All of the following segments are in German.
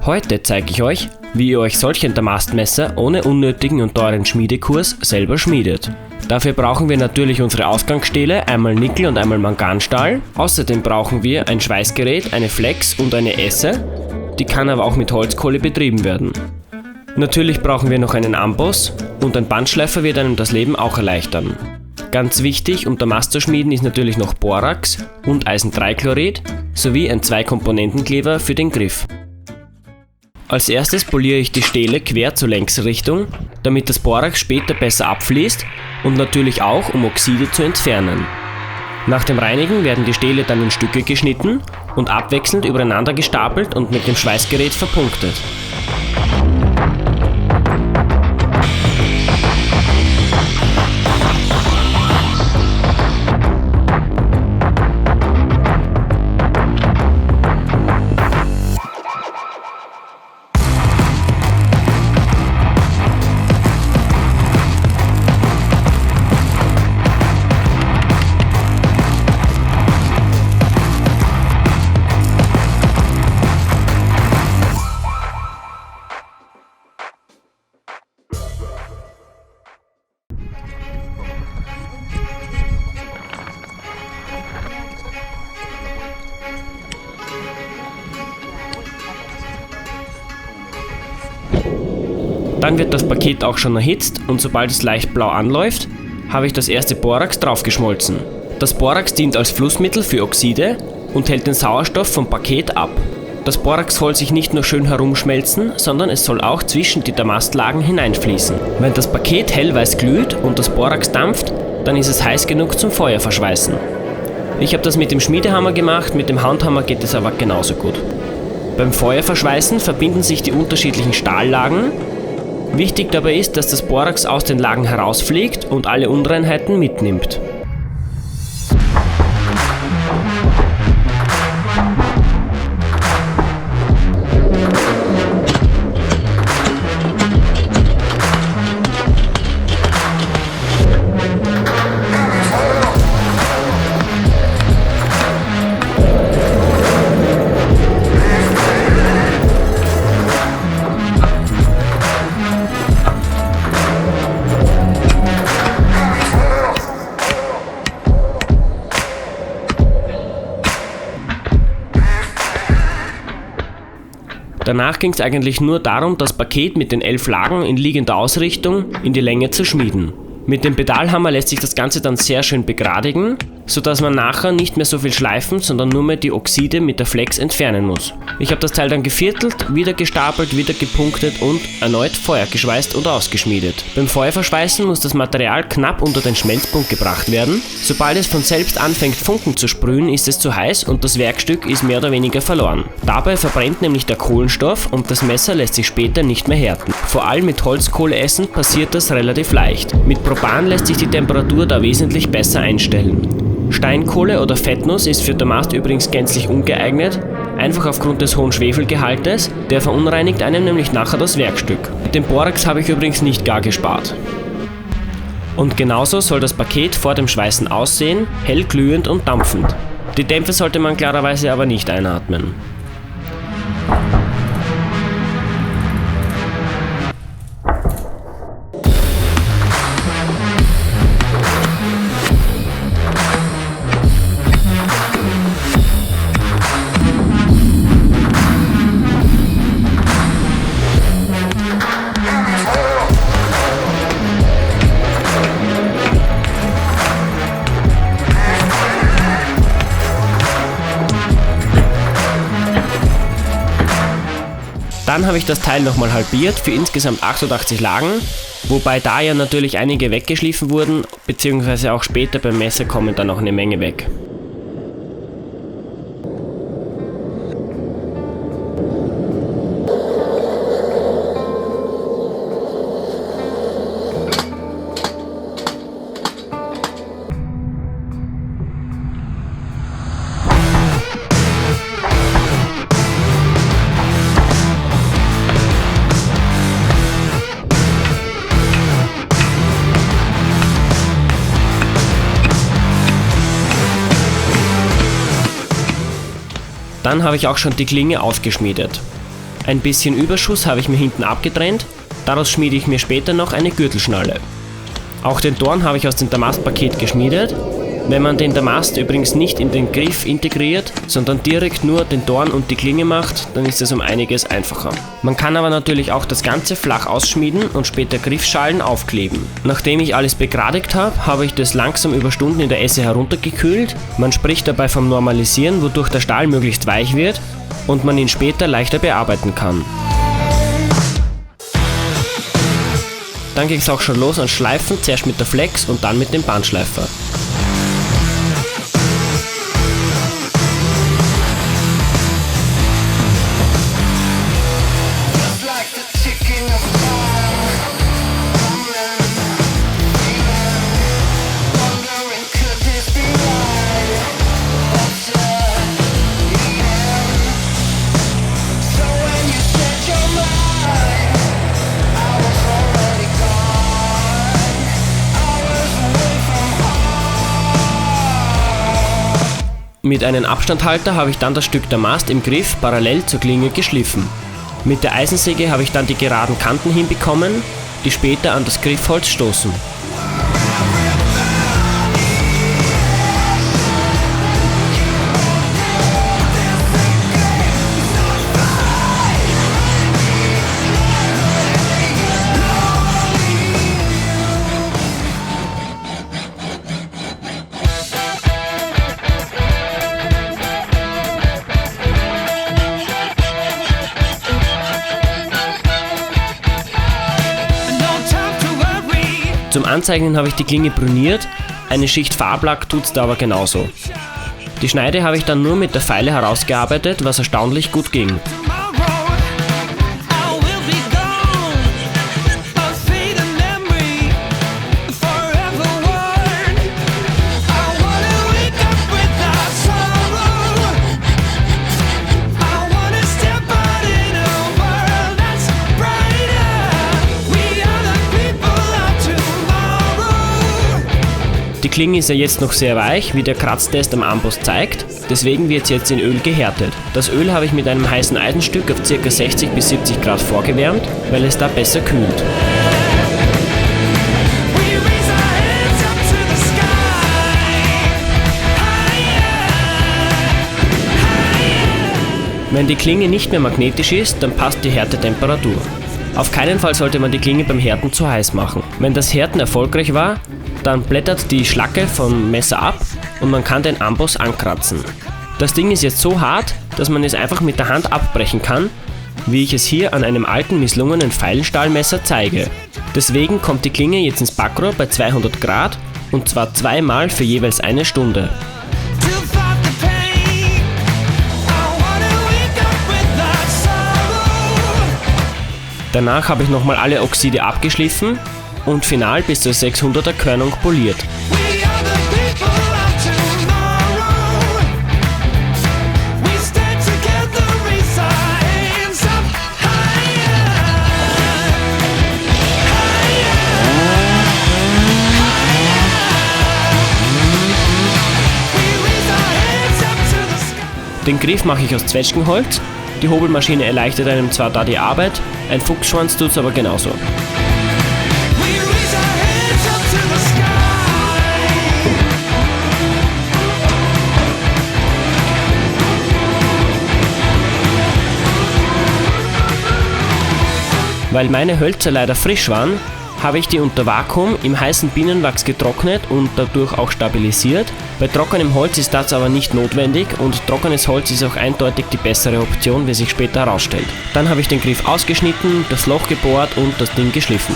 Heute zeige ich euch, wie ihr euch solch ein Damastmesser ohne unnötigen und teuren Schmiedekurs selber schmiedet. Dafür brauchen wir natürlich unsere Ausgangsstähle, einmal Nickel und einmal Manganstahl. Außerdem brauchen wir ein Schweißgerät, eine Flex und eine Esse, die kann aber auch mit Holzkohle betrieben werden. Natürlich brauchen wir noch einen Amboss und ein Bandschleifer wird einem das Leben auch erleichtern. Ganz wichtig, um Damast zu schmieden, ist natürlich noch Borax und Eisen-3-Chlorid sowie ein 2-Komponenten-Kleber für den Griff. Als erstes poliere ich die Stähle quer zur Längsrichtung, damit das Borax später besser abfließt und natürlich auch, um Oxide zu entfernen. Nach dem Reinigen werden die Stähle dann in Stücke geschnitten und abwechselnd übereinander gestapelt und mit dem Schweißgerät verpunktet. Dann wird das Paket auch schon erhitzt und sobald es leicht blau anläuft, habe ich das erste Borax draufgeschmolzen. Das Borax dient als Flussmittel für Oxide und hält den Sauerstoff vom Paket ab. Das Borax soll sich nicht nur schön herumschmelzen, sondern es soll auch zwischen die Damastlagen hineinfließen. Wenn das Paket hellweiß glüht und das Borax dampft, dann ist es heiß genug zum Feuerverschweißen. Ich habe das mit dem Schmiedehammer gemacht, mit dem Handhammer geht es aber genauso gut. Beim Feuerverschweißen verbinden sich die unterschiedlichen Stahllagen. Wichtig dabei ist, dass das Borax aus den Lagen herausfliegt und alle Unreinheiten mitnimmt. Danach ging es eigentlich nur darum, das Paket mit den 11 Lagen in liegender Ausrichtung in die Länge zu schmieden. Mit dem Pedalhammer lässt sich das Ganze dann sehr schön begradigen, sodass man nachher nicht mehr so viel schleifen, sondern nur mehr die Oxide mit der Flex entfernen muss. Ich habe das Teil dann geviertelt, wieder gestapelt, wieder gepunktet und erneut feuergeschweißt und ausgeschmiedet. Beim Feuerverschweißen muss das Material knapp unter den Schmelzpunkt gebracht werden. Sobald es von selbst anfängt Funken zu sprühen, ist es zu heiß und das Werkstück ist mehr oder weniger verloren. Dabei verbrennt nämlich der Kohlenstoff und das Messer lässt sich später nicht mehr härten. Vor allem mit Holzkohleessen passiert das relativ leicht. Mit Propan lässt sich die Temperatur da wesentlich besser einstellen. Steinkohle oder Fettnuss ist für Damast übrigens gänzlich ungeeignet, einfach aufgrund des hohen Schwefelgehaltes, der verunreinigt einem nämlich nachher das Werkstück. Mit dem Borax habe ich übrigens nicht gar gespart. Und genauso soll das Paket vor dem Schweißen aussehen, hell glühend und dampfend. Die Dämpfe sollte man klarerweise aber nicht einatmen. Dann habe ich das Teil nochmal halbiert für insgesamt 88 Lagen, wobei da ja natürlich einige weggeschliffen wurden, beziehungsweise auch später beim Messer kommen dann noch eine Menge weg. Dann habe ich auch schon die Klinge ausgeschmiedet. Ein bisschen Überschuss habe ich mir hinten abgetrennt, daraus schmiede ich mir später noch eine Gürtelschnalle. Auch den Dorn habe ich aus dem Damastpaket geschmiedet. Wenn man den Damast übrigens nicht in den Griff integriert, sondern direkt nur den Dorn und die Klinge macht, dann ist es um einiges einfacher. Man kann aber natürlich auch das Ganze flach ausschmieden und später Griffschalen aufkleben. Nachdem ich alles begradigt habe, habe ich das langsam über Stunden in der Esse heruntergekühlt. Man spricht dabei vom Normalisieren, wodurch der Stahl möglichst weich wird und man ihn später leichter bearbeiten kann. Dann ging es auch schon los an Schleifen, zuerst mit der Flex und dann mit dem Bandschleifer. Mit einem Abstandhalter habe ich dann das Stück Damast im Griff parallel zur Klinge geschliffen. Mit der Eisensäge habe ich dann die geraden Kanten hinbekommen, die später an das Griffholz stoßen. Zum Anzeichnen habe ich die Klinge bruniert, eine Schicht Farblack tut's da aber genauso. Die Schneide habe ich dann nur mit der Feile herausgearbeitet, was erstaunlich gut ging. Die Klinge ist ja jetzt noch sehr weich, wie der Kratztest am Amboss zeigt, deswegen wird sie jetzt in Öl gehärtet. Das Öl habe ich mit einem heißen Eisenstück auf ca. 60 bis 70 Grad vorgewärmt, weil es da besser kühlt. Wenn die Klinge nicht mehr magnetisch ist, dann passt die Härtetemperatur. Auf keinen Fall sollte man die Klinge beim Härten zu heiß machen. Wenn das Härten erfolgreich war, dann blättert die Schlacke vom Messer ab und man kann den Amboss ankratzen. Das Ding ist jetzt so hart, dass man es einfach mit der Hand abbrechen kann, wie ich es hier an einem alten misslungenen Feilenstahlmesser zeige. Deswegen kommt die Klinge jetzt ins Backrohr bei 200 Grad und zwar zweimal für jeweils eine Stunde. Danach habe ich nochmal alle Oxide abgeschliffen und final bis zur 600er Körnung poliert. Den Griff mache ich aus Zwetschgenholz, die Hobelmaschine erleichtert einem zwar da die Arbeit, ein Fuchsschwanz tut's aber genauso. Weil meine Hölzer leider frisch waren, habe ich die unter Vakuum im heißen Bienenwachs getrocknet und dadurch auch stabilisiert. Bei trockenem Holz ist das aber nicht notwendig und trockenes Holz ist auch eindeutig die bessere Option, wie sich später herausstellt. Dann habe ich den Griff ausgeschnitten, das Loch gebohrt und das Ding geschliffen.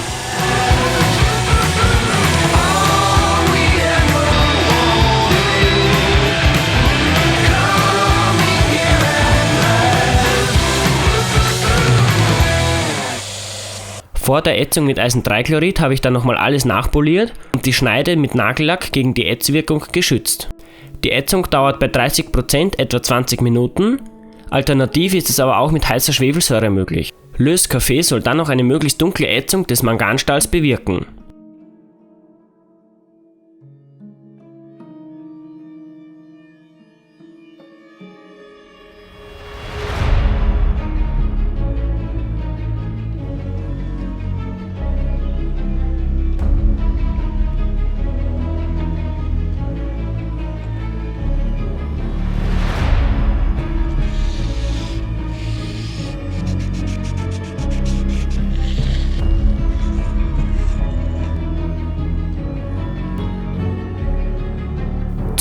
Vor der Ätzung mit Eisen-3-Chlorid habe ich dann nochmal alles nachpoliert und die Schneide mit Nagellack gegen die Ätzwirkung geschützt. Die Ätzung dauert bei 30% etwa 20 Minuten, alternativ ist es aber auch mit heißer Schwefelsäure möglich. Löskaffee soll dann noch eine möglichst dunkle Ätzung des Manganstahls bewirken.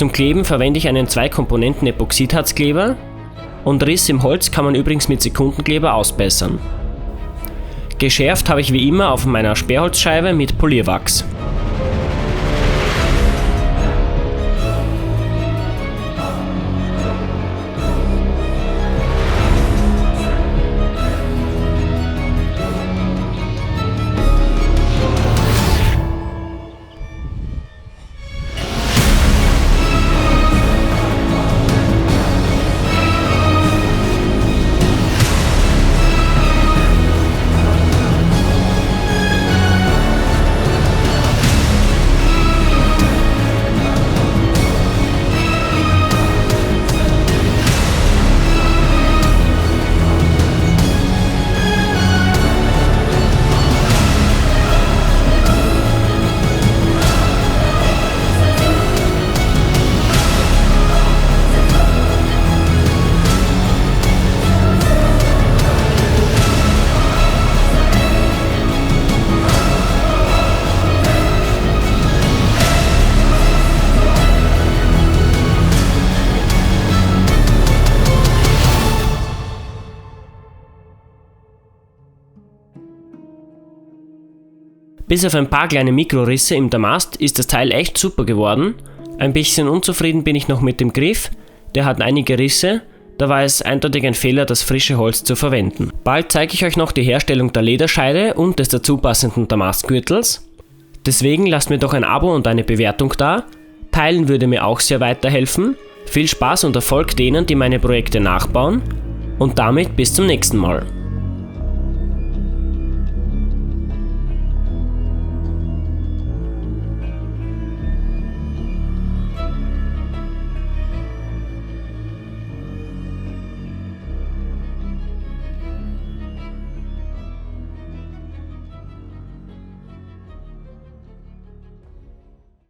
Zum Kleben verwende ich einen 2-Komponenten-Epoxidharzkleber und Risse im Holz kann man übrigens mit Sekundenkleber ausbessern. Geschärft habe ich wie immer auf meiner Sperrholzscheibe mit Polierwachs. Bis auf ein paar kleine Mikrorisse im Damast ist das Teil echt super geworden. Ein bisschen unzufrieden bin ich noch mit dem Griff, der hat einige Risse, da war es eindeutig ein Fehler, das frische Holz zu verwenden. Bald zeige ich euch noch die Herstellung der Lederscheide und des dazu passenden Damastgürtels. Deswegen lasst mir doch ein Abo und eine Bewertung da, teilen würde mir auch sehr weiterhelfen. Viel Spaß und Erfolg denen, die meine Projekte nachbauen und damit bis zum nächsten Mal.